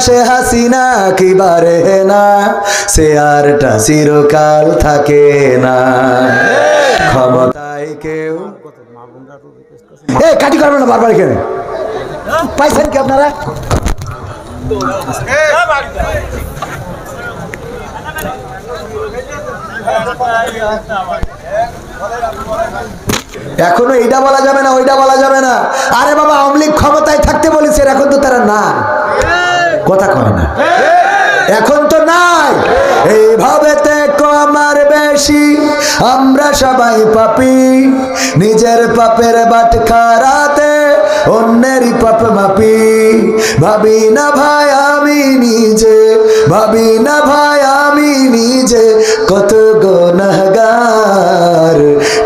সে হাসিনা কি বারে না, সে আরটা চিরকাল থাকে না। ক্ষমতায় কেউ কাটি করবে না বারবার এখানে, পাইছেন কি আপনারা? এখনো এইটা বলা যাবে না, ওইটা বলা যাবে না। আরে বাবা, আওয়ামী লীগ ক্ষমতায় থাকতে বলেছে, এখন তো তারা না, কথা কয় না, এখন তো নাই। এইভাবে কমার বেশি আমরা সবাই পাপি, নিজের পাপের বাটখারাতে অন্যেরই পাপ মাপি। ভাবি না ভাই আমি নিজে, ভাবি না ভাই আমি নিজে কত গুনাহগার,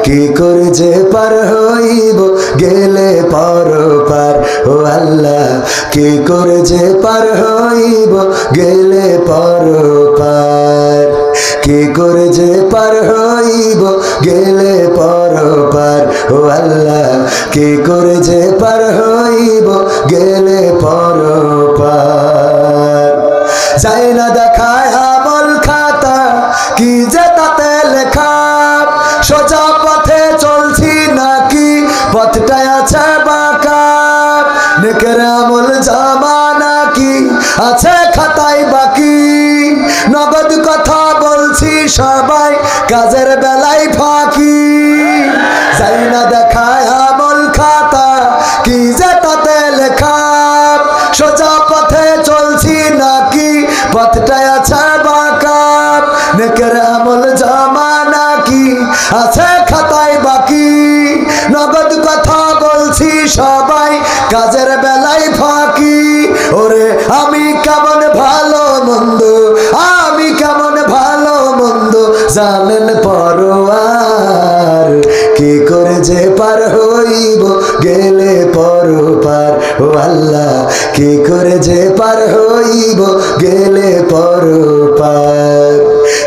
কি করে যে পার হইব গেলে পরপার। ও আল্লাহ, কি করে যে পার হইব গেলে পরপার, কি করে যে পার হইব গেলে পরপার। ও আল্লাহ, কি করে যে পার হইব গেলে পরপার। যাই না দেখায় আমল খাতা, কি যে তাতে লেখা, সোজা পথে চলছি নাকি পথটায় আছে বাঁকা, নেকের আমল জমা নাকি আছে খাতায় বাকি। নগদ কথা বলছি সবাই, কাজের বেলায় ফাঁকি। যাই না দেখায় আমল খাতা, কি যে তাতে লেখা, সোজা পথে চলছি নাকি পথটায় আছে বাঁকা, নেকের আমল জমা নাকি আছে খাতায় বাকি। নগদ কথা বলছি সবাই, কাজের বেলায় ফাঁকি। ওরে আমি কেমন ভালো মন্দ, আমি কেমন ভালো মন্দ জানেন পরোয়ার, কি করে যে পার হইব গেলে পরপার। ও আল্লাহ, কি করে যে পার হইব গেলে পরপার,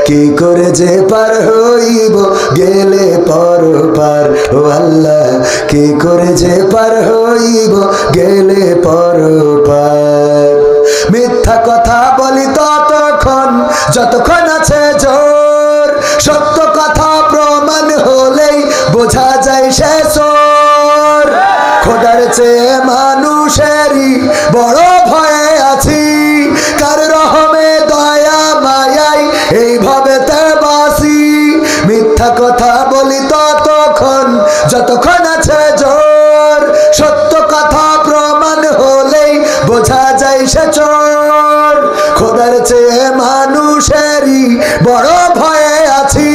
কি করে যে পার হইব গেলে পরপার। ও আল্লাহ, কি করে যে পার হইব গেলে পরপার। মিথ্যা কথা বলি ততক্ষণ যতক্ষণ আছে জোর, সত্য কথা প্রমাণ হলেই বোঝা যায় সে চোর। খোদার চেয়ে মানুষেরই বড় ভয়ে আছি, কার রহমে দয়া মায়াই এইভাবে তে বাসি। মিথ্যা কথা বলি ততক্ষণ যতক্ষণ আছে জোর, সত্য কথা প্রমাণ হলেই বোঝা যায় সে চোর। খোদার চেয়ে মানুষেরই বড় ভয়ে আছি,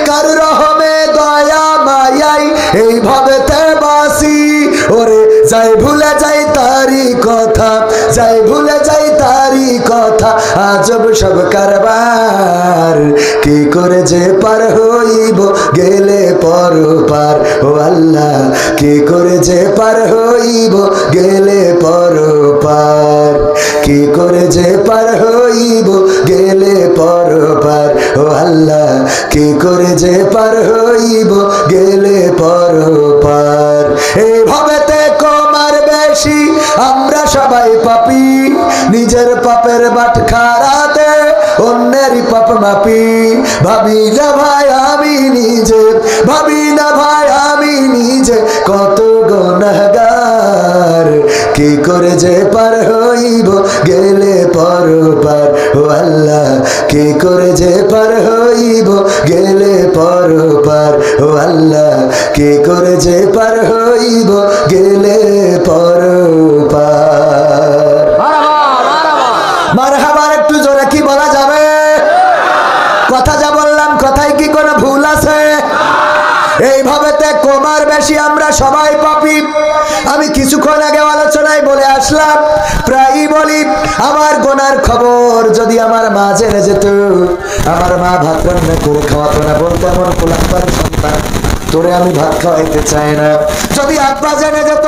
কার রহমে দয়া মায়াই এইভাবে তে বাসি। ওরে যাই ভুলে যাই তারি কথা, যাই ভুলে যাই তারি কথা, আজব সব কারবার, কি করে যে পার হইব গেলে পরপার। ও আল্লাহ, কি করে যে পার হইব গেলে পরপার, কি করে যে পার হইব গেলে পরপার। ও আল্লাহ, কি করে যে পার হইব গেলে পরপার। এইভাবে কমার বেশি আমরা সবাই পাপি, নিজের পাপের বাটখারাতে অন্যেরই পাপ মাপি। ভাবি না ভাই আমি নিজে, ভাবি না ভাই আমি নিজে কত গুনাহগার, কি করে যে পার হইব গেলে পরপার। ও আল্লাহ, কি করে যে পার হইব গেলে পরপার। ও আল্লাহ, কি করে যে পার হইব গেলে পরপার। মারহাবা, একটু জোরে কি বলা যাবে? কথা যা বললাম, কথায় কি কোনো ভুল আছে? এইভাবে কমার বেশি আমরা সবাই পাপি। আমি কিছুক্ষণ আগে আলোচনায় বলে আসলাম, প্রায়ই বলি আমার গোনার খবর যদি আমার মা জেনে যেত, আমার মা ভাত রান্না করে খাওয়াতো না, বলতো এমন কোলাম্বার সন্তান, তোরে আমি ভাত খাওয়াইতে চাই না। যদি আব্বা জেনে যেত,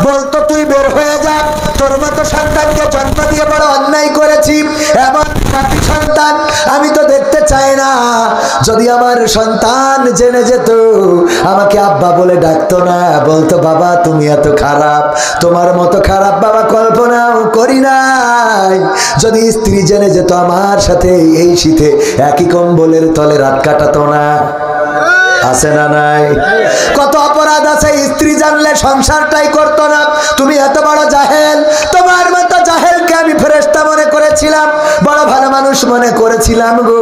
বলতো তুই বের হয়ে যা, তোর মতো সন্তানকে জন্ম দিয়ে বড় অন্যায় করেছি, এমন নাতি সন্তান আমি তো দেখতে চাই না। যদি যদি আমার সন্তান জেনে যেত, আমাকে আব্বা বলে ডাকতো না, বলতো বাবা তুমি এত খারাপ, তোমার মতো খারাপ বাবা কল্পনাও করি নাই। যদি স্ত্রী জেনে যেত আমার সাথে এই শীতে একই কম্বলের তলে রাত কাটাতো না। আছে না নাই? কত অপরাধ আছে স্ত্রী জানলে সংসারটাই করতো না। তুমি এত বড় জাহেল, তোমার মতো জাহেলকে আমি ফেরেশতা মনে করেছিলাম, বড় ভালো মানুষ মনে করেছিলাম গো।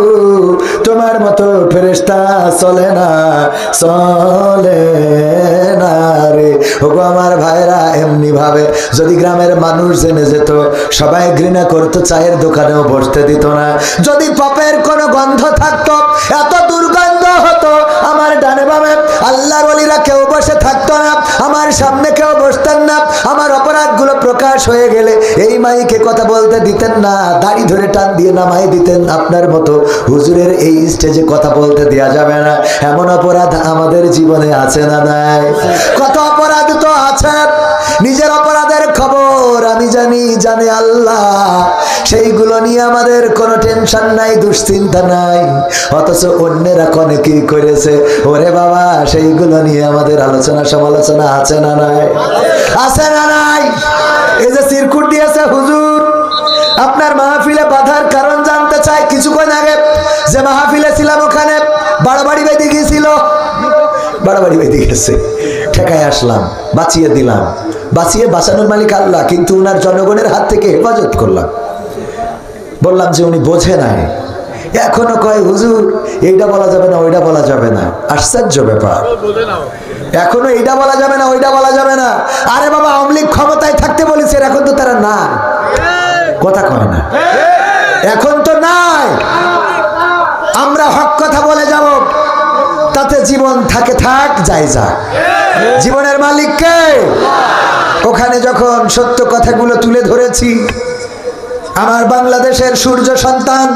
তোমার মতো ফেরেশতা চলে না, চলে না রে। ওগো আমার ভাইরা, এমনি ভাবে যদি গ্রামের মানুষ জেনে যেত, সবাই ঘৃণা করতো, চায়ের দোকানেও বসতে দিত না। যদি পাপের কোনো গন্ধ থাকতো, এত দুর্গন্ধ হতো, আমার ডানে বামে আল্লাহর ওলিরা কেউ বসে থাকতো না, আমার সামনে কেউ বসতেন না। আমার অপরাধগুলো প্রকাশ হয়ে গেলে এই মাইকে কথা বলতে দিতেন না, দাড়ি ধরে টান দিয়ে নামাই দিতেন। আপনার মতো হুজুরের এই স্টেজে কথা বলতে দেয়া যাবে না, এমন অপরাধ আমাদের জীবনে আছে না নাই? কত অপরাধ তো আছে। নিজের অপরাধের খবর আমি জানি, জানে আল্লাহ। সেইগুলো নিয়ে আমাদের কোনো টেনশন নাই, দুশ্চিন্তা নাই। অথচ অন্যেরা কোনে কি করেছে, ওরে বাবা, সেইগুলো নিয়ে আমাদের আলোচনা সমালোচনা আছে না নাই? আছে না নাই? এই যে সিরকুট দিয়েছে হুজুর, আপনার মাহফিলে বাধার কারণ জানতে চাই। কিছুক্ষণ আগে যে মাহফিলে ছিলাম ওখানে বাড়াবাড়ি বেঁধে গিয়েছিল, বাড়াবাড়ি বেঁধে গেছে, ঠেকায় আসলাম, বাঁচিয়ে দিলাম। বাঁচিয়ে বাঁচানোর মালিক আল্লাহ, কিন্তু উনার জনগণের হাত থেকে হেফাজত করলাম। বললাম যে উনি বোঝে নাই, এখনো কয় হুজুর এইটা বলা যাবে না, ওইটা বলা যাবে না। আশ্চর্য ব্যাপার, এখনো এইটা বলা যাবে না, ওইটা বলা যাবে না। আরে বাবা, আওয়ামী লীগ ক্ষমতায় থাকতে বলেছে, এখন তো তারা না, কথা কয় না, এখন তো নাই। আমরা হক কথা বলে যাব, তাতে জীবন থাকে থাক, যাই যা, জীবনের মালিক কে? ওখানে যখন সত্য কথাগুলো তুলে ধরেছি, আমার বাংলাদেশের সূর্য সন্তান,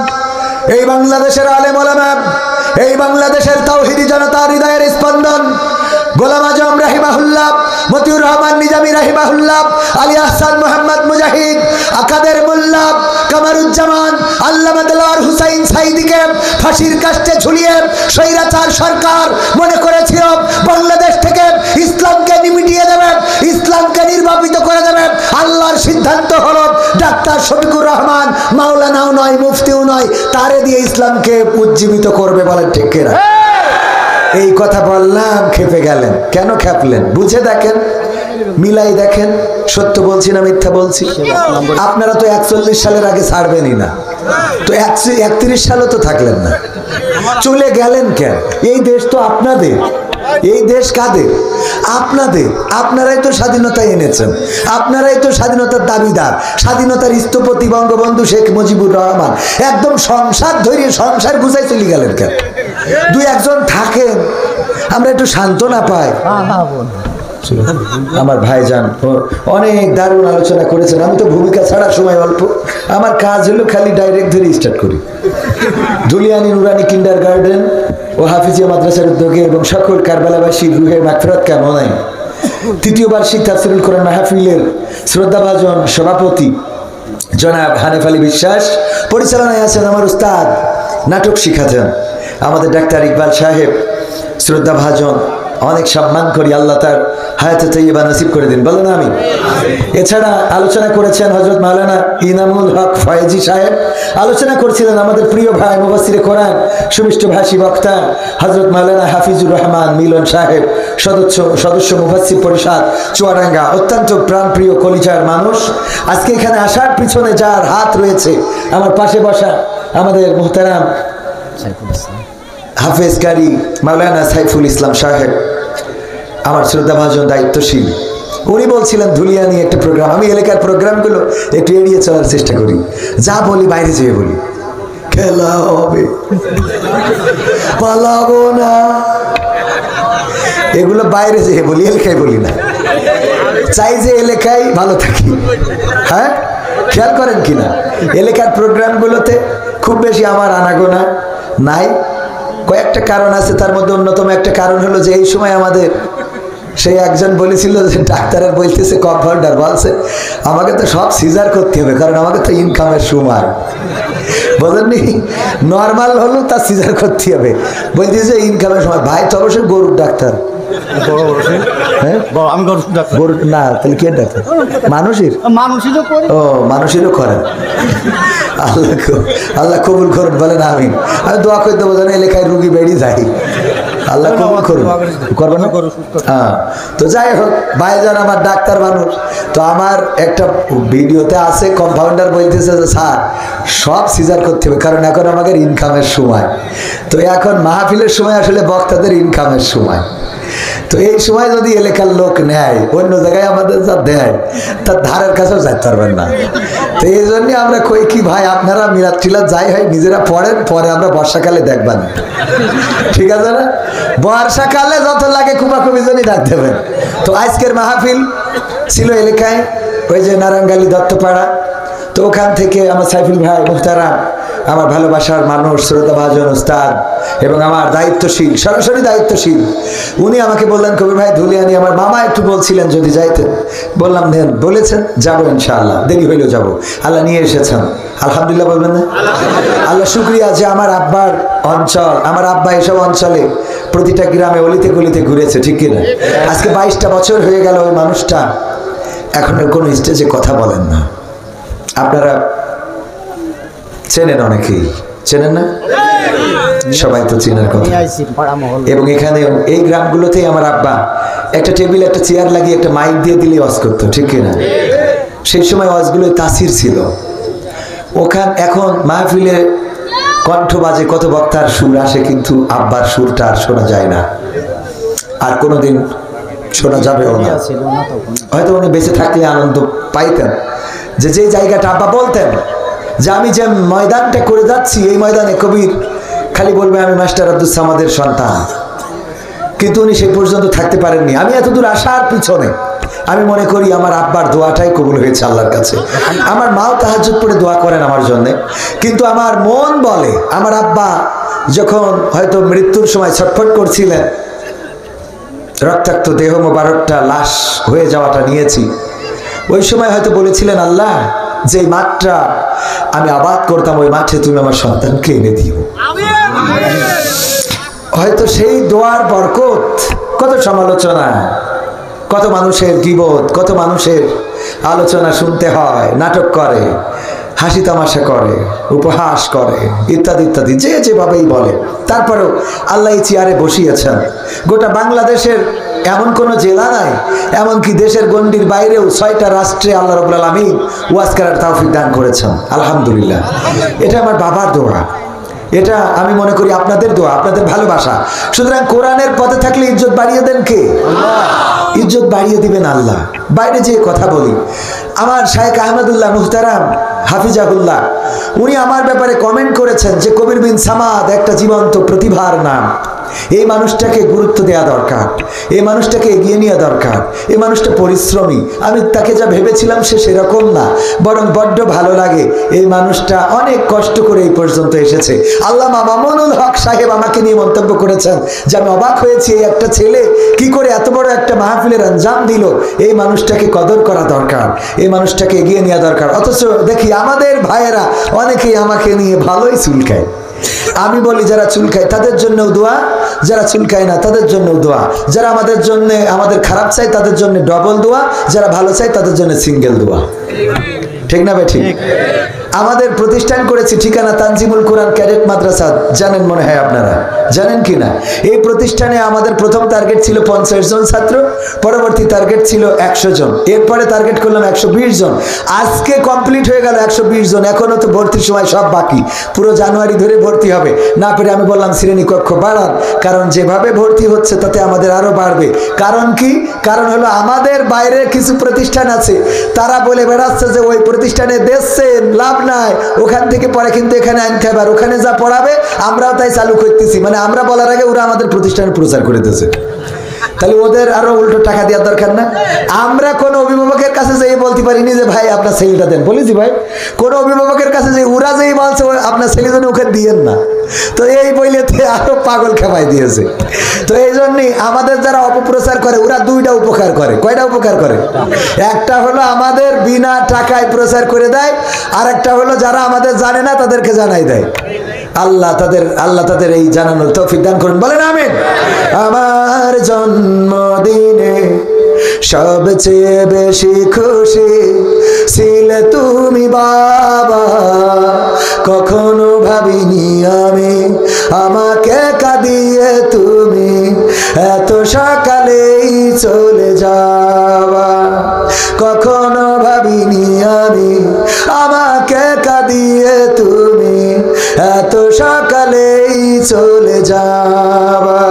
এই বাংলাদেশের আলেম ওলামা, এই বাংলাদেশের তাওহীদি জনতার হৃদয়ের স্পন্দন গোলাম আজম রাহিমাহুল্লাহ, মতিউর রহমান নিজামী রাহিমাহুল্লাহ, আলী আহসান মোহাম্মদ মুজাহিদ, আকাদের মোল্লা, কামারুজ্জামান, আল্লামা দেলোয়ার হুসাইন সাইদিকে ফাঁসির কাস্টে ঝুলিয়ে স্বৈরাচার সরকার মনে করেছিল বাংলাদেশ থেকে ইসলামকে মিটিয়ে দেবে, ইসলামকে নির্বাপিত করে দেবে। আল্লাহর সিদ্ধান্ত হলো ডাক্তার শফিকুর রহমান মাওলানাও নয়, মুফতিও নয়, তারে দিয়ে ইসলামকে উজ্জীবিত করবে। বলেন ঠিক কিনা? এই কথা বললাম, খেপে গেলেন। কেন খেপলেন বুঝে দেখেন, মিলাই দেখেন, সত্য বলছি না মিথ্যা বলছি। আপনারা তো 41 সালের আগে ছাড়বেনই না, তো 31 সালও তো থাকলেন না, চলে গেলেন কেন? এই দেশ তো আপনাদের, এই দেশ কাদের? আপনাদের। আপনারাই তো স্বাধীনতা এনেছেন, আপনারাই তো স্বাধীনতার দাবিদার। স্বাধীনতার স্থপতি বঙ্গবন্ধু শেখ মুজিবুর রহমান একদম সংসার ধরে সংসার গুছাই চলে গেলেন কেন? দুই একজন থাকেন, আমরা একটু সান্ত্বনা পাই। আমার ভাইজান অনেক দারুণ আলোচনা করেছেন। আমি তো ভূমিকা ছাড়ার সময় অল্প, আমার কাজ হলো খালি ডাইরেক্ট ধরে স্টার্ট করি। ধুলিয়ানি নুরানি কিন্ডার গার্ডেন ও হাফিজিয়া মাদ্রাসার উদ্যোগে এবং সকল কারবালাবাসীর রুহের মাগফিরাত কামনায় তৃতীয় বার্ষিক তাফসীরুল কোরআন মাহফিলের শ্রদ্ধাভাজন সভাপতি জনাব হানিফ আলী বিশ্বাস, পরিচালনায় আছেন আমার উস্তাদ, নাটক শিখাতেন আমাদের ডাক্তার ইকবাল সাহেব, শ্রদ্ধাভাজন, অনেক সম্মান করি। আল্লাহ তার হায়াতে তাইয়্যিবা নসিব করে দিন, বলেন আমিন। এছাড়া আলোচনা করেছেন হযরত মাওলানা ইনামুল হক ফয়েজি সাহেব, আলোচনা করছিলেন আমাদের প্রিয় ভাই মুফাসসিরে কোরআন, সুমিষ্ট ভাষী বক্তা হযরত মাওলানা হাফিজুর রহমান মিলন সাহেব, সদস্য মুফাসসির পরিষদ চুয়াডাঙ্গা, অত্যন্ত প্রাণপ্রিয় কলিজার মানুষ। আজকে এখানে আসার পিছনে যার হাত রয়েছে, আমার পাশে বসা আমাদের মুহতারাম হাফেজ কারি মাওলানা সাইফুল ইসলাম সাহেব, আমার শ্রদ্ধাভাজন দায়িত্বশীল। উনি বলছিলেন ধুলিয়ানি একটা প্রোগ্রাম, আমি এলাকার প্রোগ্রামগুলো একটু এড়িয়ে চলার চেষ্টা করি, যা বলি বাইরে যেয়ে বলি। খেলা হবে, পালাবো না, এগুলো বাইরে যেয়ে বলি, এলাকায় বলি না। চাই যে এলাকায় ভালো থাকি। হ্যাঁ, খেয়াল করেন কিনা, এলাকার প্রোগ্রামগুলোতে খুব বেশি আমার আনাগোনা নাই। কয়েকটা কারণ আছে, তার মধ্যে অন্যতম একটা কারণ হলো যে এই সময় আমাদের সেই একজন বলেছিল যে ডাক্তারের বলতেছে কম্পাউন্ডার বলছে আমাকে তো সব সিজার করতে হবে, কারণ আমাকে তো ইনকামের সময়। বোঝেননি? নর্মাল হলেও তার সিজার করতে হবে। বলতেছে ইনকামের সময় ভাই তো অবশ্যই গরুর ডাক্তার। হ্যাঁ গরু না, তাহলে কে ডাক্তার? মানুষের ও মানুষেরও করেন। আল্লাহ কবুল করুন, বলেন আমিন। আমি দোয়া করতে বোঝেন এলাকায় রুগী বেরিয়ে যাই, আল্লাহ কবুল করুন, করবেন না? হ্যাঁ, তো যাই হোক ভাইজান আমার ডাক্তার মানুষ। তো আমার একটা ভিডিওতে আছে কম্পাউন্ডার বলতেছে যে স্যার সব সিজার করতে হবে, কারণ এখন আমাদের ইনকামের সময়। তো এখন মাহফিলের সময় আসলে বক্তাদের ইনকামের সময়। তো এই সময় যদি এলাকার লোক নেয়, অন্য জায়গায় আমাদের যা দেয় তার ধারের কাছেও যাইতে পারবেন না। তো এই জন্যই আমরা কই কি ভাই আপনারা মিলাদ টিলাদ যাই হয় নিজেরা পড়েন, পরে আমরা বর্ষাকালে দেখবেন, ঠিক আছে না? বর্ষাকালে যত লাগে কুপাকুপি জনই ডাক দেবেন। তো আজকের মাহফিল ছিল এলাকায় ওই যে নারায়ণগালি দত্তপাড়া। তো ওখান থেকে আমার সাইফুল ভাই মুখতারাম, আমার ভালোবাসার মানুষ শ্রোতা ভাজন উস্তাদ এবং আমার দায়িত্বশীল, সরাসরি দায়িত্বশীল, উনি আমাকে বললেন কবির ভাই ধুলিয়ানি, আমার মামা একটু বলছিলেন যদি যাইতেন। বললাম দেন, বলেছেন যাবো ইনশাআল্লাহ, দেরি হইলেও যাবো, আল্লাহ নিয়ে এসেছেন আলহামদুলিল্লাহ, বলবেন না? আল্লাহ শুক্রিয়া যে আমার আব্বার অঞ্চল, আমার আব্বা এসব অঞ্চলে প্রতিটা গ্রামে অলিতে গলিতে ঘুরেছে, ঠিক কিনা? আজকে 22টা বছর হয়ে গেল ওই মানুষটা এখন কোনো স্টেজে কথা বলেন না। আপনারা চেনেন, অনেকেই চেনেন না, সবাই তো চেনার কথা। এবং এখানে এই গ্রামগুলোতেই আমার আব্বা একটা টেবিল একটা চেয়ার লাগিয়ে একটা মাইক দিয়ে দিলে ওয়াজ করতো, ঠিক কিনা? সেই সময় ওয়াজগুলোই তাসির ছিল। ওখান এখন মাহফিলে কণ্ঠ বাজে, কত বক্তার সুর আসে, কিন্তু আব্বার সুরটা আর শোনা যায় না, আর কোনোদিন শোনা যাবেও না। হয়তো উনি বেঁচে থাকলে আনন্দ পাইতেন যে যে জায়গাটা আব্বা বলতেন যে আমি যে ময়দানটা করে যাচ্ছি এই ময়দানে কবির খালি বলবে আমি মাস্টার আব্দুল সামাদের সন্তান, কিন্তু উনি সেই পর্যন্ত থাকতে পারেননি। আমি এতদূর আসার পিছনে আমি মনে করি আমার আব্বার দোয়াটাই কবুল হয়েছে আল্লাহর কাছে। আমার মাও তাহাজ্জুদ পড়ে দোয়া করেন আমার জন্য, কিন্তু আমার মন বলে আমার আব্বা যখন হয়তো মৃত্যুর সময় ছটফট করছিলেন, রক্তাক্ত দেহ মোবারকটা লাশ হয়ে যাওয়াটা নিয়েছি, ওই সময় হয়তো বলেছিলেন আল্লাহ যে মাঠটা আমি আবাদ করতাম ওই মাঠে তুমি আমার সন্তানকে এনে দিও। হয়তো সেই দোয়ার বরকত। কত সমালোচনা, কত মানুষের গীবত, কত মানুষের আলোচনা শুনতে হয়, নাটক করে, হাসি তামাশা করে, উপহাস করে, ইত্যাদি ইত্যাদি, যে যেভাবেই বলে। তারপরেও আল্লাহ এই চেয়ারে বসিয়েছেন। গোটা বাংলাদেশের এমন কোনো জেলা নাই, এমনকি দেশের গণ্ডির বাইরেও 6টা রাষ্ট্রে আল্লাহ রাব্বুল আলামিন ওয়াজ করার তৌফিক দান করেছেন, আলহামদুলিল্লাহ। এটা আমার বাবার দোয়া, এটা আমি মনে করি আপনাদের দোয়া, আপনাদের ভালোবাসা। সুতরাং কোরআনের পথে থাকলে ইজ্জত বাড়িয়ে দেন কে? ইজ্জত বাড়িয়ে দিবেন আল্লাহ। বাইরে যে কথা বলি, আমার শায়েখ আহমদুল্লাহ মুহতারাম হাফিজাহুল্লাহ উনি আমার ব্যাপারে কমেন্ট করেছেন যে কবির বিন সামাদ একটা জীবন্ত প্রতিভার নাম, এই মানুষটাকে গুরুত্ব দেওয়া দরকার, এই মানুষটাকে এগিয়ে নেওয়া দরকার, এই মানুষটা পরিশ্রমী। আমি তাকে যা ভেবেছিলাম সে সেরকম না, বরং বড্ড ভালো লাগে এই মানুষটা অনেক কষ্ট করে এই পর্যন্ত এসেছে। আল্লামা মামুনুল হক সাহেব আমাকে নিয়ে মন্তব্য করেছেন যে আমি অবাক হয়েছি এই একটা ছেলে কি করে এত বড় একটা মাহফিলের আঞ্জাম দিল, এই মানুষটাকে কদর করা দরকার, এই মানুষটাকে এগিয়ে নেওয়া দরকার। অথচ দেখি আমাদের ভাইয়েরা অনেকেই আমাকে নিয়ে ভালোই চুলকায়। আমি বলি যারা চুলকায় তাদের জন্য দোয়া, যারা চুলকায় না তাদের জন্য দোয়া, যারা আমাদের জন্য আমাদের খারাপ চাই তাদের জন্য ডবল দোয়া, যারা ভালো চাই তাদের জন্য সিঙ্গেল দোয়া, ঠিক না ভাই? ঠিক। আমাদের প্রতিষ্ঠান করেছি ঠিকানা তানজিমুল কোরআন ক্যাডেট মাদ্রাসা, জানেন মনে হয়, আপনারা জানেন কি না? এই প্রতিষ্ঠানে আমাদের প্রথম টার্গেট ছিল 50 জন ছাত্র, পরবর্তী টার্গেট ছিল 100 জন, এরপরে টার্গেট করলাম 120 জন। আজকে কমপ্লিট হয়ে গেল 120 জন, এখনো তো ভর্তির সময় সব বাকি, পুরো জানুয়ারি ধরে ভর্তি হবে। না পেরে আমি বললাম শ্রেণীকক্ষ বাড়ান, কারণ যেভাবে ভর্তি হচ্ছে তাতে আমাদের আরো বাড়বে। কারণ কি? কারণ হলো আমাদের বাইরে কিছু প্রতিষ্ঠান আছে, তারা বলে বেড়াচ্ছে যে ওই প্রতিষ্ঠানে দেখছেন লাভ নাই, ওখান থেকে পরে কিন্তু এখানে আনতে হবে, আর ওখানে যা পড়াবে আমরাও তাই চালু করতেছি। মানে আমরা বলার আগে ওরা আমাদের প্রতিষ্ঠানে প্রচার করে দিয়েছে। তাহলে ওদের আরো উল্টো টাকা দেওয়ার দরকার না? আমরা কোন অভিভাবকের কাছে যেয়ে বলতে পারিনি যে ভাই আপনার ছেলেটা দেন, বলেছি ভাই? কোন অভিভাবকের কাছে যে ওরা যেই বলছে আপনার ছেলে জন্য ওকে দিয়েন না, তো এই বইলেতে আরো পাগল খেপাই দিয়েছে। তো এই জন্যই আমাদের যারা অপপ্রচার করে ওরা দুইটা উপকার করে। কয়টা উপকার করে? একটা হলো আমাদের বিনা টাকায় প্রচার করে দেয়, আর একটা হলো যারা আমাদের জানে না তাদেরকে জানাই দেয়। আল্লাহ তাদের এই জানানোর তৌফিক দান করুন, বলেন আমিন। আমার জন্মদিনে সবচেয়ে বেশি খুশি ছিলে তুমি বাবা, কখনো ভাবিনি আমি আমাকে কাঁদিয়ে তুমি এত সকালেই চলে যাবা। কখনো ভাবিনি আমি আমাকে কাঁদিয়ে তুমি এত সকালেই চলে যাবা।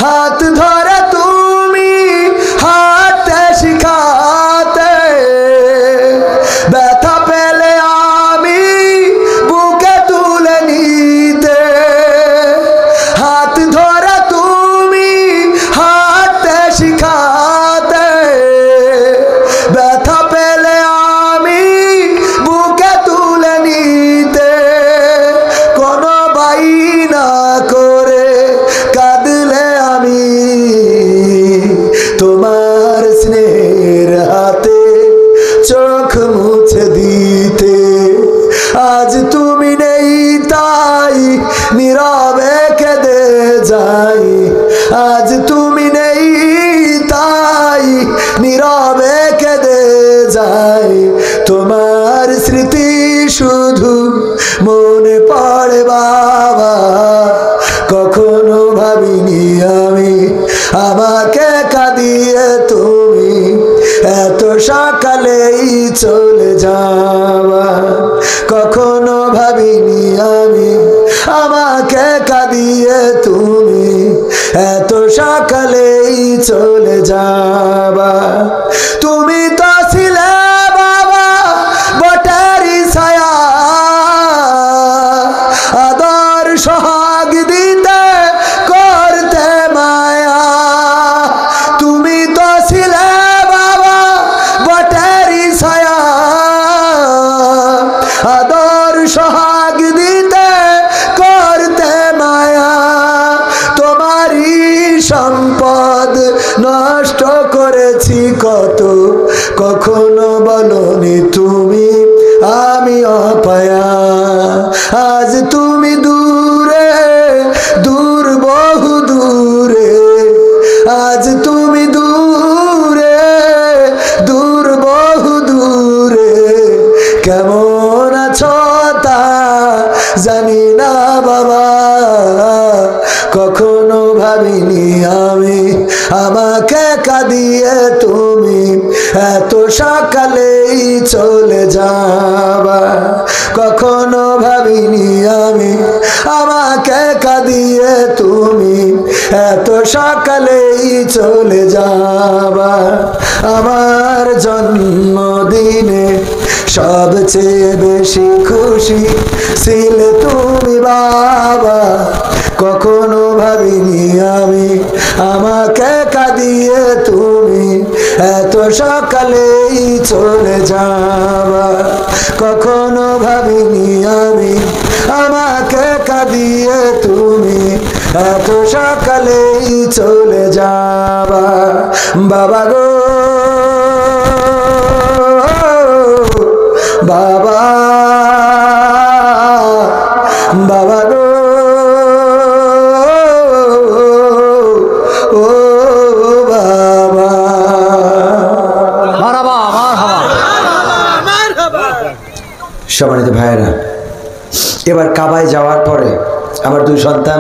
হাত ধরে তুমি হাঁটতে শিখাতে, ব্যথা পেলে আমি বুকে তুলে নিতে। হাত ধরে তুমি হাঁটতে শিখাতে, ব্যথা পেলে আমি বুকে তুলে নিতে। কোনো বাইনা করে কাঁদলে আমি তোমার স্নেহের হাতে চোখ মুছে দিতে। আজ তুমি নেই তাই নীরবে কেঁদে যাই, আজ তুমি নেই তাই নীরবে কেঁদে যাই। তোমার স্মৃতি শুধু মনে পড়ে বাবা, কখনো ভাবিনি আমি আমাকে কাঁদিয়ে তুমি এত সকালেই চলে যাবা। কখনো ভাবিনি আমি আমাকে কাঁদিয়ে তুমি এত সকালেই চলে যাবা। তুমি তো ছিলে বাবা বটেরই ছায়া, আদর সোহাগ দিতে করতে মায়া। তুমি তো ছিলে বাবা বটেরই ছায়া, আদর সোহাগ দিতে করতে মায়া। তোমারই সম্পদ নষ্ট করেছি কত, কখনো বলনি তুমি আমি অপায়া। আজ তুমি দূরে দূর বহু দূরে, আজ তুমি দূরে দূর বহু দূরে। কেমন আছো তা জানি না বাবা, কখনো ভাবিনি আমি আমাকে কাঁদিয়ে তুমি এত সকালেই চলে যাবা। কখনো ভাবিনি আমি আমাকে কাঁদিয়ে তুমি এত সকালেই চলে যাবা। আমার জন্মদিনে সবচেয়ে বেশি খুশি ছিলে তুমি বাবা, কখনো ভাবিনি আমি আমাকে কাঁদিয়ে তুমি এত সকালেই চলে যাবা। কখনো ভাবিনি আমি আমাকে কাঁদিয়ে তুমি এত সকালেই চলে যাবা। বাবা গো বাবা, বাবা গো ও বাবা। মারহাবা মারহাবা। সম্মানিত ভাইয়েরা, এবার কাবায় যাওয়ার পরে আমার দুই সন্তান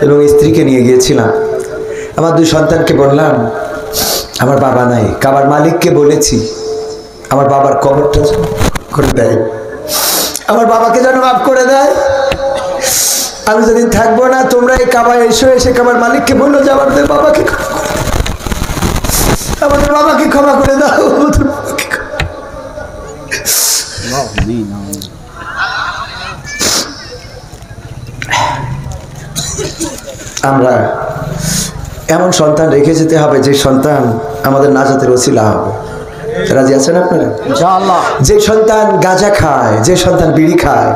এবং স্ত্রীকে নিয়ে গিয়েছিলাম। আমার দুই সন্তানকে বললাম আমার বাবা নাই, কাবার মালিককে বলেছি আমার বাবার কবরটা করে দেয়, আমার বাবাকে যেন মাফ করে দেয়। আমি যেদিন থাকবো না তোমরা এই কাবায় এসে কাবার মালিককে বললো যে আমাদের বাবাকে ক্ষমা করে দাও। আমরা এমন সন্তান রেখে যেতে হবে যে সন্তান আমাদের নাজাতের ওসিলা হবে। রাজি আছেন আপনারা? ইনশাআল্লাহ। যে সন্তান গাঁজা খায়, যে সন্তান বিড়ি খায়,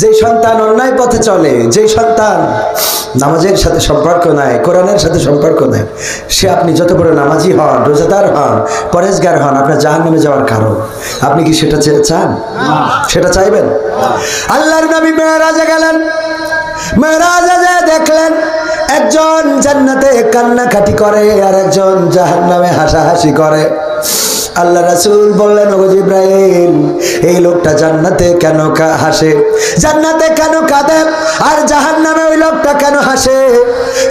যে সন্তান অন্যায় পথে চলে, যে সন্তান নামাজের সাথে সম্পর্ক নাই, কোরআনের সাথে সম্পর্ক নাই, সে আপনি যত বড় নামাজি হন, রোজাদার হন, পরেজগার হন, আপনার জাহান্নামে যাওয়ার কারণ। আপনি কি সেটা চান? সেটা চাইবেন? আল্লাহর নবী মেরাজে গেলেন, মেরাজে যে দেখলেন একজন জান্নাতে কান্নাকাটি করে আর একজন জাহান্নামে হাসাহাসি করে। আল্লাহ রাসূল বললেন, ওগো জিবরাইল, এই লোকটা জান্নাতে কেন হাসে, জান্নাতে কেন কাঁদে, আর জাহান্নামে ওই লোকটা কেন হাসে?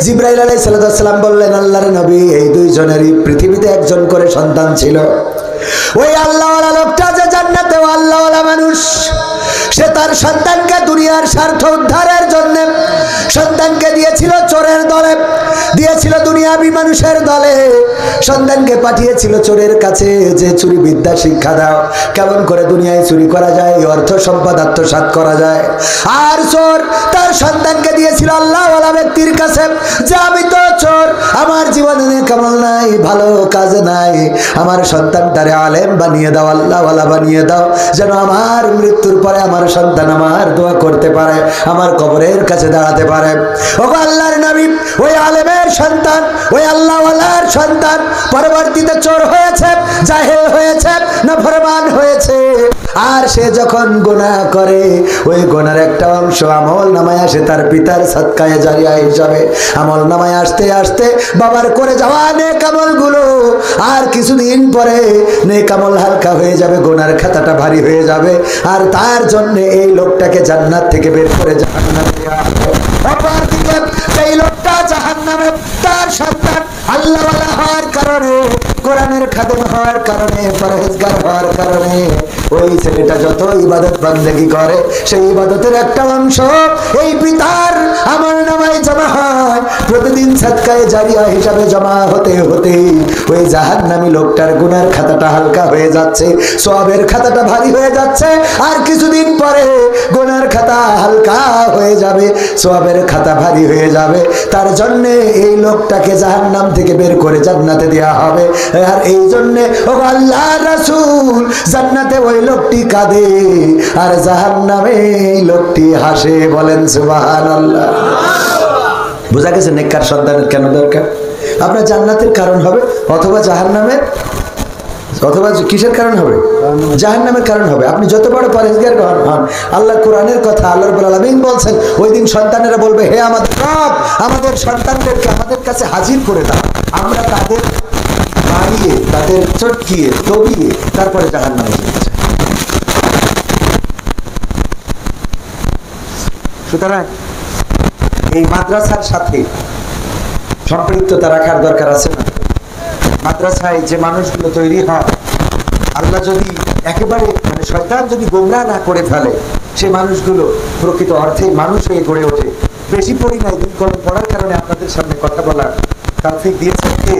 জিবরাইল আলাইহিস সালাম বললেন, আল্লাহর নবী, এই দুইজনেরই পৃথিবীতে একজন করে সন্তান ছিল। ওই আল্লাহওয়ালা লোকটা যে জান্নাতে আল্লাহওয়ালা মানুষ, সে তার সন্তানকে দুনিয়ার স্বার্থ উদ্ধারের জন্য সন্তানকে দিয়েছিল চোরের দলে, দিয়েছিল দুনিয়াবি মানুষের দলে, সন্তানকে পাঠিয়েছিল চোরের কাছে যে চুরি বিদ্যা শিক্ষা দাও, কেমন করে দুনিয়ায় চুরি করা যায়, অর্থ সম্পদ আত্মসাৎ করা যায়। আর চোর তার সন্তানকে দিয়েছিল আল্লাহওয়ালা ব্যক্তির কাছে যে আমি তো চোর, আমার জীবনে কেমন নাই, ভালো কাজ নাই, আমার সন্তানটারে আলেম বানিয়ে দাও, আল্লাহওয়ালা বানিয়ে দাও, যেন আমার মৃত্যুর পরে আমার সন্তান আমার দোয়া করতে পারে, আমার কবরের কাছে দাঁড়াতে পারে। ও আল্লাহর নবী, ওই আলেমের সন্তান, ওই আল্লাহওয়ালার সন্তান পরবর্তীতে চোর হয়েছে, জাহেল হয়েছে, নাফরমান হয়েছে। আর সে যখন গুনাহ করে, ওই গুনার একটা অংশ আমল নামায় আসে তার পিতার সদকায়ে জারিয়া হিসাবে। আমল নামায় আসতে আসতে বাবার করে যাওয়া নেক আমলগুলো আর কিছুদিন পরে নেক আমল হালকা হয়ে যাবে, গুনার খাতাটা ভারী হয়ে যাবে, আর তার জন্য এই লোকটাকে জান্নাত থেকে বের করে জাহান্নামে দেওয়া হবে। অপরদিকে এই লোকটা জাহান্নামে, তার সন্তান আল্লাহওয়ালা হওয়ার কারণে, কোরআনের খাদেম হওয়ার কারণে, পরহেজগার হওয়ার কারণে ওই ছেলেটা যত ইবাদত বান্দেগি করে, সেই ইবাদতের একটা অংশ এই পিতার আমলনামায় জমা হয়। প্রতিদিন সাদকায়ে জারিয়া হিসাবে জমা হতে হতে ওই জাহান্নামী লোকটার গুনার খাতাটা হালকা হয়ে যাচ্ছে, সওয়াবের খাতাটা ভারী হয়ে যাচ্ছে, আর কিছুদিন পরে গুনার খাতা হালকা হয়ে যাবে, সওয়াবের খাতা ভারী হয়ে যাবে। তার জন্য এই লোকটাকে জাহান্নাম থেকে বের করে জান্নাতে দেওয়া হবে। আর এই জন্য ও আল্লাহর রাসূল, জান্নাতে ওই লোকটি কাঁদে আর জাহান্নামে এই লোকটি হাসে। বলেন সুবহানাল্লাহ। বোঝা গেছে নেককার সন্তানের কেন দরকার? আপনার জান্নাতের কারণ হবে, অথবা জাহান্নামের, অথবা কিসের কারণ হবে? জাহান্নামের কারণ হবে। আপনি যত বড় পরহেজগার হন, আল্লাহ কোরআনের কথা, আল্লাহ রাব্বুল আলামিন বলছেন, ওই দিন সন্তানেরা বলবে, হে আমাদের রব, আমাদের সন্তানদেরকে আমাদের কাছে হাজির করে দাও, আমরা তাদের মারিয়ে, তাদের চটকিয়ে, দবিয়ে তারপরে জাহান্নামে যেতে চাই। সুতরাং এই মাদ্রাসার সাথে সম্পৃক্ততা রাখার দরকার আছে না? মাদ্রাসায় যে মানুষগুলো তৈরি হয়, আল্লাহ যদি একেবারে মানে শয়তান যদি গোমরাহ না করে ফেলে, সে মানুষগুলো প্রকৃত অর্থে মানুষ হয়ে গড়ে ওঠে। বেশি পড়ি নাই, দিন কলম পড়ার কারণে আপনাদের সামনে কথা বলার তৌফিক দিয়েছেন কে?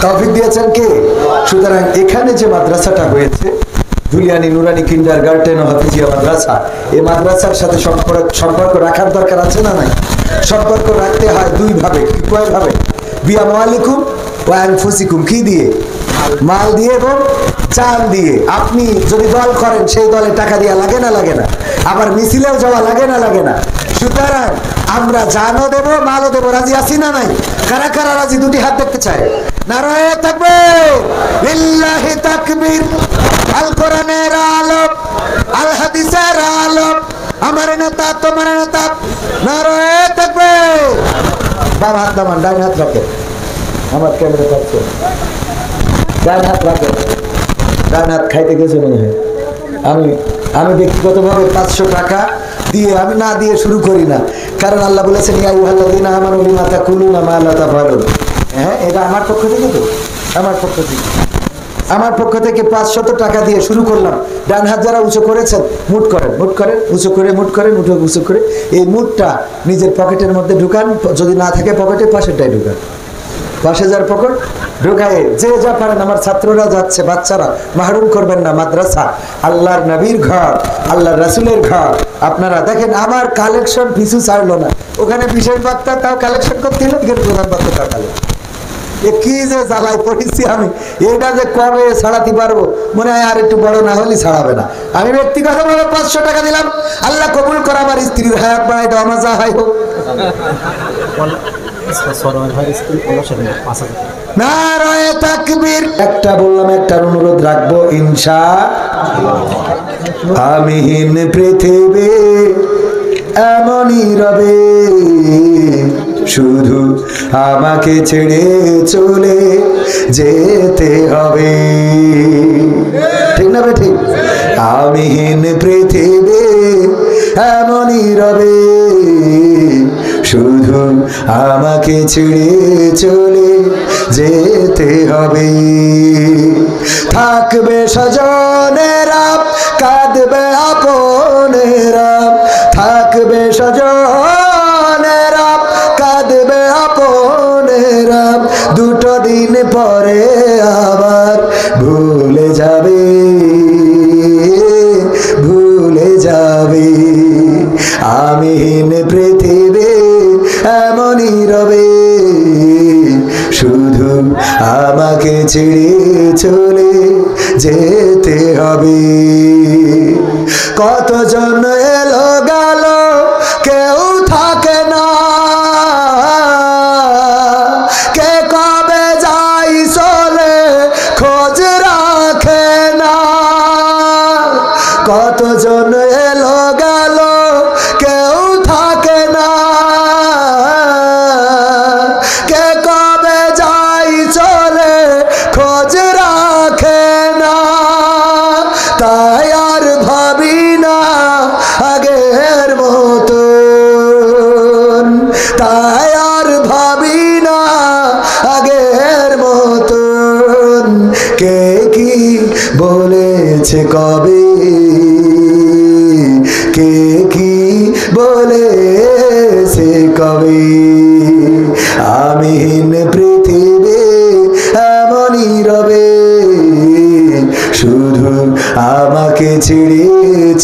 তৌফিক দিয়েছেন কে? সুতরাং এখানে যে মাদ্রাসাটা হয়েছে, দুলিয়ানি নুরানি কিন্ডারগার্টেন ও হাফিজিয়া মাদ্রাসা, এই মাদ্রাসার সাথে সম্পর্ক রাখার দরকার আছে না নাই? সম্পর্ক রাখতে হয় দুই ভাবে। কয় ভাবে? বিআমওয়ালিকুম ওয়া আনফুসিকুম, কি দিয়ে? মাল দিয়ে এবং চাল দিয়ে। আপনি যদি দল করেন, সেই দলে টাকা দেওয়া লাগে না লাগে না? আবার মিছিলেও যাওয়া লাগে না লাগে না? সুতরাং আমরা জানও দেবো, মালও দেবো। রাজি আছি না নাই? কারা কারা রাজি? দুটি হাত দেখতে চাই। নারায়ে তাকবীর, লিল্লাহি তাকবীর। আল কোরআনের আলোক, আল হাদিসের আলোক, আমার নেতা তোমার নেতা। নারায়ে তাকবীর। বাম হাত নামান, ডান হাত রাখে। আমার ক্যামেরা পাচ্ছে, ডান হাত রাখে। ডান হাত খাইতে গেছে মনে হয়। আমি ব্যক্তিগতভাবে 500 টাকা দিয়ে, আমি না দিয়ে শুরু করি না, কারণ আল্লাহ বলেছেন, ইয়া আইয়ুহাল্লাযীনা আমানু লিমা তাকুলুনা মা লা তাফআলুন। হ্যাঁ, এটা আমার পক্ষ থেকে তো, আমার পক্ষ থেকে 500 টাকা দিয়ে শুরু করলাম। ডান হাত যারা উঁচু করেছেন, মুঠ করেন, উঁচু করে মুঠ করেন, উঁচু করে এই মুঠটা নিজের পকেটের মধ্যে ঢুকান, যদি না থাকে পকেটে, পাশেরটাই ঢুকান। 50,000 পকড় ঢুকায় যে যা পারেন। আমার ছাত্ররা যাচ্ছে, বাচ্চারা মাহরুম করবেন না। মাদ্রাসা আল্লাহর নবীর ঘর, আল্লাহর রাসূলের ঘর। আপনারা দেখেন আমার কালেকশন পিছু ছাড়লো না। ওখানে বিশেষ বক্তা তাও কালেকশন করতে হলো, এখানে প্রধান বক্তা তাও কালেকশন। কি যে জ্বালায় পড়েছি আমি, এটা যে কবে ছাড়াতে পারবো মনে হয় আর একটু বড় না হলে ছাড়াবে না। আমি ব্যক্তিগতভাবে 500 টাকা দিলাম, আল্লাহ কবুল করে, আমার স্ত্রীর হায়াত বাড়াই দাও, আমার যা হয় হোক। নারায়ে তাকবীর। একটা বললাম, একটা অনুরোধ রাখবো ইনশাআল্লাহ। আমিহীন পৃথিবী এমনই রবে, শুধু আমাকে ছেড়ে চলে যেতে হবে। ঠিক না ঠিক? আমিহীন পৃথিবী এমনই রবে, শুধু আমাকে ছেড়ে চলে যেতে হবে। থাকবে স্বজনেরা, কাঁদবে আপনেরা, থাকবে স্বজনেরা, কাঁদবে আপনেরা, দুটো দিন পরে আবার ভুলে যাবে, ভুলে যাবে। আমিহীন পৃথিবী এমনই রবে, শুধু আমাকে ছেড়ে চলে যেতে হবে। কতজন এলো গেল, কেউ থাকে না, কে কবে যাই চলে খোঁজ রাখে না। কতজন এলো গেল, কেউ থাকে না, কে কবে যাই চলে খোঁজ রাখে না। তাই আর ভাবি না আগের মতন, তাই আর ভাবি না আগের মতন। কে কি বলেছে কবে, কে কি বলেছে কবে। আমিহীন পৃথিবী এমনই রবে, শুধু আমাকে ছেড়ে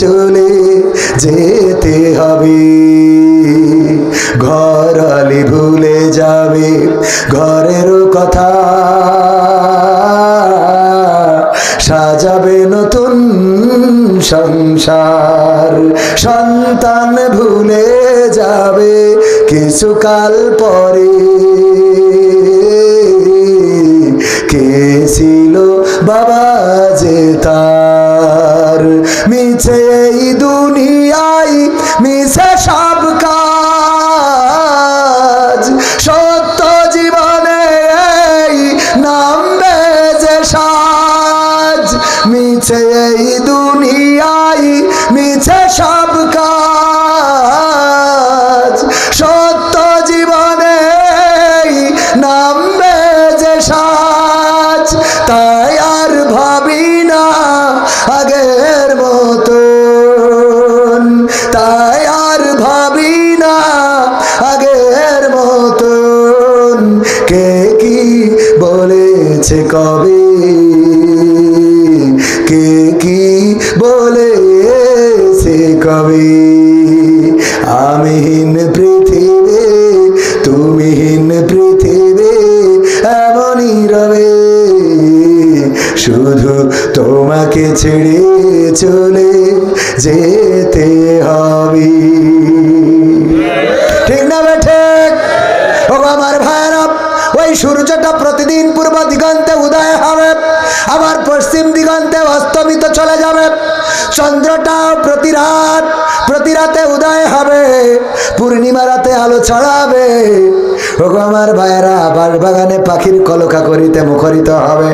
চলে যেতে হবে। ঘরালি ভুলে যাবে ঘরেরও কথা, সাজাবে নতুন সংসার। সন্তান ভুলে যাবে কিছুকাল পরে, কে ছিল বাবা যে তার। মিছে এই দুনিয়ায় মিছে সব কাজ, সত্য জীবনে এই নামবে যে সাজ। মিছে এই দুনিয়ায় মিছে সব কাজ, সত্য জীবনে এই নামবে যে সাজ। তাই আর ভাবি না আগের মতন, তাই আর ভাবি না আগের মতন। কে কি বলেছে কবে, কে কি বলেছে কবে। আমিহীন পৃথিবী তুমিহীন পৃথিবী এমনই রবে, শুধু তোমাকে ছেড়ে চলে যেতে হবে। ঠিক না বেঠে? ও আমার ভাইরা, ওই সূর্যটা প্রতিদিন পূর্ব দিগন্তে উদয় হবে, আবার পশ্চিম দিগন্তে অস্তমিত চলে যাবে। চন্দ্রটাও প্রতি রাতে উদয় হবে, পূর্ণিমা রাতে আলো ছড়াবে। ওগো আমার ভাইয়েরা, বাগানে পাখির কলকা করিতে মুখরিত হবে।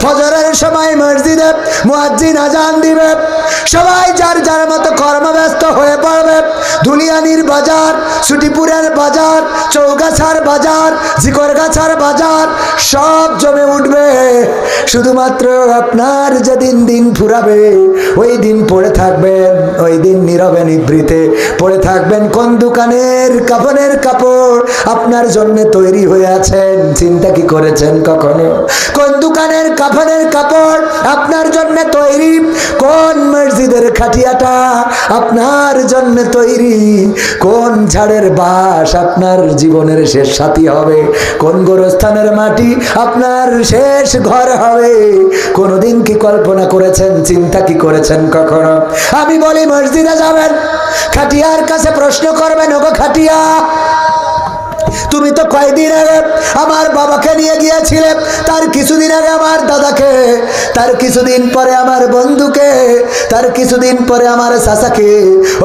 ফজরের সময় মসজিদে মুয়াজ্জিন আজান দিবে, সবাই যার যার মতো কর্মব্যস্ত হয়ে পড়বে। ধুলিয়ানির বাজার, সুটিপুরের বাজার, চৌগাছার বাজার, জিকরগাছার বাজার সব জমে উঠবে। শুধুমাত্র আপনার যেদিন দিন ফুরাবে ওই দিন পড়ে থাকবেন, ওই দিন নীরবে নিভৃতে পড়ে থাকবেন কোন দোকানের কাফনের কাপড় আপনার জন্য তৈরি হয়ে আছেন। চিন্তা কি করেছেন কখনো? কোন দোকানের কাফনের কাপড় আপনার জন্য তৈরি? কোন মসজিদের খাটিয়াটা আপনার জন্য তৈরি? কোন ঝাড়ের বাস আপনার জীবনের শেষ সাথী হবে? কোন গোরস্থানের মাটি আপনার শেষ ঘর হবে? কোনদিন কি কল্পনা করেছেন? চিন্তা কি করেছেন কখনো? আমি বলি মসজিদে যাবেন, খাটিয়ার কাছে প্রশ্ন করবেন, ওগো খাটিয়া তুমি তো কয়দিন আগে আমার বাবাকে নিয়ে গিয়েছিলে, তার কিছুদিন আগে আমার দাদাকে, তার কিছুদিন পরে আমার বন্ধুকে, তার কিছুদিন পরে আমার চাচাকে।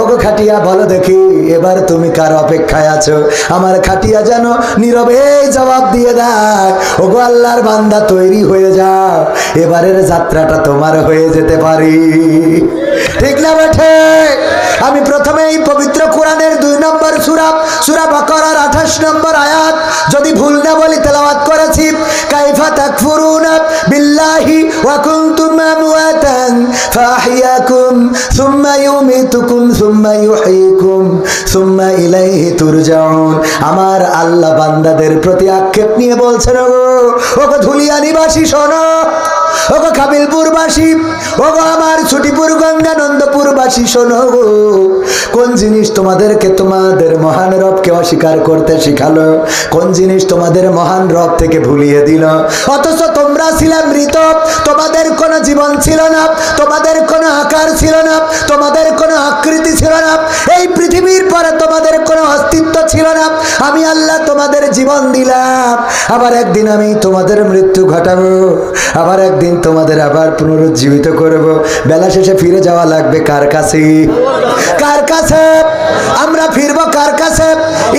ওগো খাটিয়া বলো দেখি এবার তুমি কার অপেক্ষায় আছো? আমার খাটিয়া যেন নীরবে জবাব দিয়ে দেয়, ওগো আল্লাহর বান্দা তৈরি হয়ে যাও, এবারের যাত্রাটা তোমার হয়ে যেতে পারি। ঠিক না বেঠে? আমি প্রথমেই পবিত্র কোরআনের 2 নম্বর সূরা, সূরা বাকারার 28 নম্বর আয়াত যদি ভুল না বলি তেলাওয়াত করেছি। কাইফা তাকফুরুনা বিল্লাহি ওয়া কুনতুম আমওয়াতান ফাআহইয়াকুম সুম্মা ইউমিতুকুম সুম্মা ইউহয়িকুম সুম্মা ইলাইহি তুরজাউন। আমার আল্লাহ বান্দাদের প্রতি আক্ষেপ নিয়ে বলছেন, ওগো ধুলিয়ানিবাসী শোনো, ওগো কাবিলপুরবাসী, ওগো আমার ছুটিপুর গঙ্গানন্দপুরবাসী শোনো, কোন জিনিস তোমাদেরকে তোমাদের মহান রবকে অস্বীকার করতে শিখালো? কোন জিনিস তোমাদের মহান রব থেকে ভুলিয়ে দিল? অথচ তোমরা ছিলে মৃত, তোমাদের কোনো জীবন ছিল না, তোমাদের কোনো আকার ছিল না, তোমাদের কোনো আকৃতি ছিল না, এই পৃথিবীর পরে তোমাদের কোনো অস্তিত্ব ছিল না। আমি আল্লাহ তোমাদের জীবন দিলাম, আবার একদিন আমি তোমাদের মৃত্যু ঘটাবো, আবার একদিন তোমাদের আবার পুনরুজ্জীবিত করব। বেলা শেষে ফিরে যাওয়া লাগবে কার কাছে? কার কাছে? আমরা ফিরবো কার কাছে?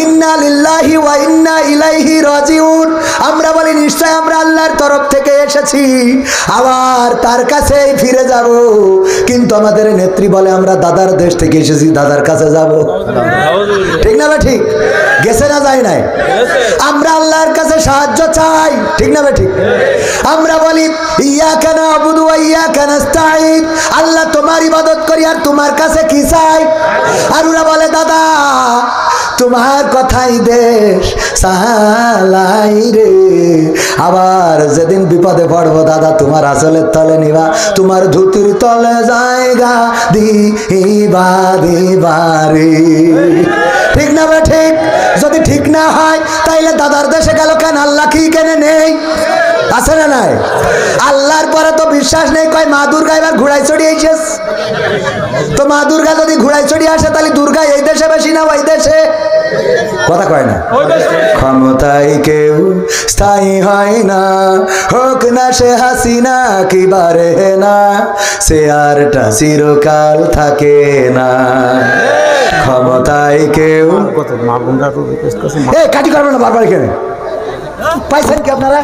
ইন্না লিল্লাহি ওয়া ইন্না ইলাইহি রাজিউন। আমরা বলি নিশ্চয় আমরা আল্লাহর তরফ থেকে এসেছি, আবার তার কাছেই ফিরে যাব। কিন্তু আমাদের নেত্রী বলে আমরা দাদার দেশ থেকে এসেছি, দাদার কাছে যাব। ঠিক না বে ঠিক? গেছে না যায় নাই? আমরা আল্লাহর কাছে সাহায্য চাই, ঠিক না বে ঠিক? আমরা বলি ইয়াকা না'বুদু ওয়া ইয়াকা নাস্তাঈন, আল্লাহ তোমার ইবাদত করি আর তোমার কাছে কি চাই? আর ওরা বলে দাদা তোমার কথাই দেশ সাহালাই রে। আবার যেদিন বিপদে পড়বো দাদা তোমার আঁচলের তলে নিবা, তোমার ধুতির তলে জায়গা দিবা দিবারে। ঠিক না বে ঠিক? যদি ঠিক না হয় তাইলে দাদার দেশে গেল কেন? আল্লাহ কি কেনে নেই? আছে না নাই? আল্লাহর পরে তো বিশ্বাস নেই, কয় মা দুর্গা এবার ঘোড়ায় চড়িয়ে এসেছে। তো মা দুর্গা যদি ঘোড়ায় চড়িয়ে আসে তাহলে দুর্গা এই দেশে বেশি না ওই দেশে? কথা কয় না। ক্ষমতায় কেউ স্থায়ী হয় না, হোক না সে হাসিনা কি বারে না, সে আরটা চিরকাল থাকে না। ক্ষমতায় কেউ কাটি করবে না বারবার এখানে। পাইছেন কি আপনারা?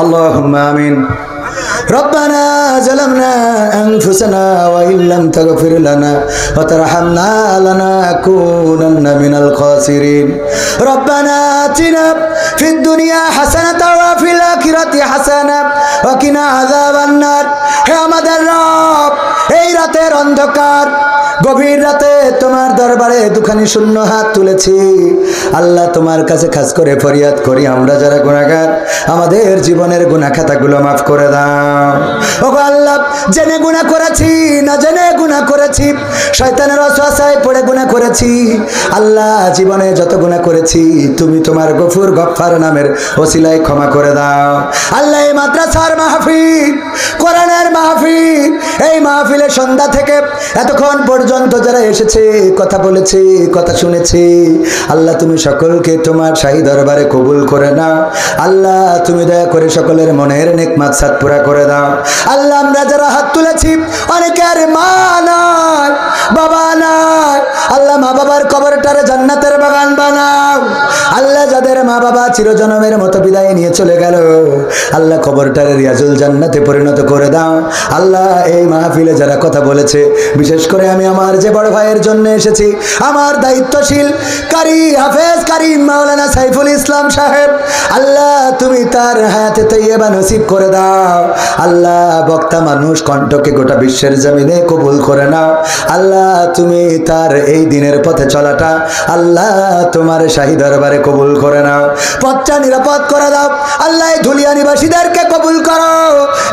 اللهم آمين. ربنا ظلمنا أنفسنا وإن لم تغفر لنا وترحمنا لنكونن من الخاسرين. ربنا آتنا في الدنيا حسنة وفي الآخرة حسنة وقنا عذاب النار. হে আমাদের রব, এই রাতের অন্ধকার গভীর রাতে তোমার দরবারে দুখানি শূন্য হাত তুলেছি। আল্লাহ তোমার কাছে খাস করে ফরিয়াদ করি, আমরা যারা গুনাহগার আমাদের জীবনের গুনাহ খাতাগুলো মাফ করে দাও। ওগো আল্লাহ, জেনে গুনাহ করেছি না জেনে গুনাহ করেছি, শয়তানের ওয়াসওয়াসায় পড়ে গুনাহ করেছি। আল্লাহ জীবনে যত গুনাহ করেছি তুমি তোমার গফুর গফফার নামের ওসিলায় ক্ষমা করে দাও। আল্লাহ এই মাদ্রাসার মাহফিল, কোরআনের মাহফিল, এই মাহফিলে সন্ধ্যা থেকে এতক্ষণ পর্যন্ত যারা এসেছে, কথা বলেছে, কথা শুনেছে, আল্লাহ তুমি সকলকে তোমার শাহী দরবারে কবুল করে নাও। আল্লাহ তুমি দয়া করে সকলের মনের নেক মাকসাদ পুরা করে দাও। আল্লাহ আমরা যারা হাত তুলেছি অনেকের মা নাই, বাবা নাই, আল্লাহ মা বাবার কবরটারে জান্নাতের বাগান বানাও। আল্লাহ যাদের মা বাবা চিরজনমের মতো বিদায় নিয়ে চলে গেল। আল্লাহ কবরটারে রিয়াজুল জান্নাতে পরিণত করে দাও। আল্লাহ এই মাহফিলে যারা কথা বলেছে, বিশেষ করে আমি আমার যে বড় ভাইয়ের জন্য এসেছি, আমার দায়িত্বশীল কারি হাফেজ কারিম মাওলানা সাইফুল ইসলাম সাহেব, আল্লাহ তুমি তার হায়াতে তৈয়বা নসিব করে দাও। আল্লাহ বক্তা মানুষ, কণ্ঠকে গোটা বিশ্বের জমিনে কবুল করে নাও। আল্লাহ তুমি তার এই দিনের পথে চলাটা আল্লাহ তোমার শাহী দরবারে কবুল করে নাও। পথটা নিরাপদ করে দাও। আল্লাহ এই ধুলিয়া নিবাসীদেরকে কবুল করো,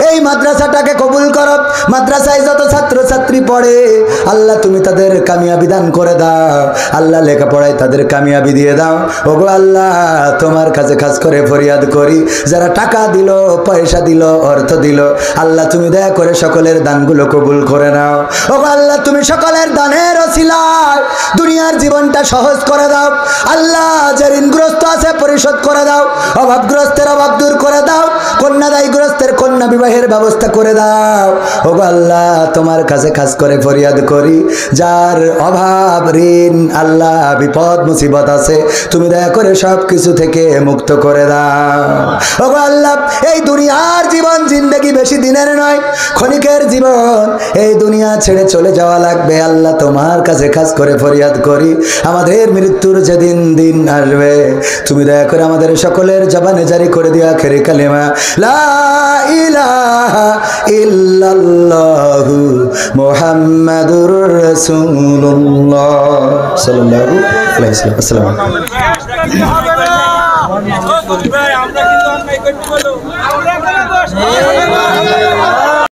এই মাদ্রাসাটাকে কবুল করো। মাদ্রাসায় যত ছাত্র ছাত্রী পড়ে আল্লাহ তুমি তাদের কামিয়াবি দান করে দাও। আল্লাহ লেখাপড়ায় তাদের কামিয়াবি দিয়ে দাও। ওগো আল্লাহ তোমার কাছে খাস করে ফরিয়াদ করি, যারা টাকা দিল, পয়সা দিল, অর্থ দিল, আল্লাহ তুমি দয়া করে সকলের দানগুলো কবুল করে নাও। ওগো আল্লাহ তুমি সকলের দানের ওসিলায় দুনিয়ার জীবনটা সহজ করে দাও। আল্লাহ যে ঋণগ্রস্ত আছে পরিশোধ করে দাও, অভাবগ্রস্তের অভাব দূর করে দাও, কন্যাদায়গ্রস্তের কন্যা বিবাহের ব্যবস্থা করে দাও। ওগো আল্লাহ তোমার কাছে খাস করে ফরিয়াদ করি, যার অভাব ঋণ আল্লাহ বিপদ মুসিবত আছে তুমি দয়া করে সব কিছু থেকে মুক্ত করে দাও। ওগো আল্লাহ এই দুনিয়ার জীবন জিন্দেগি বেশি দিনের নয়, ক্ষণিকের জীবন, এই দুনিয়া ছেড়ে চলে যাওয়া লাগবে। আল্লাহ তোমার কাছে খাস করে ফরিয়াদ করি, আমাদের মৃত্যুর যেদিন দিন আসবে তুমি দয়া করে আমাদের সকলের জবানে জারি করে দিও আখেরি কালিমা লা ইলাহা ইল্লাল্লাহু মুহাম্মাদুর রাসূলুল্লাহ সাল্লাল্লাহু আলাইহি ওয়াসাল্লাম। আসসালামু আলাইকুম।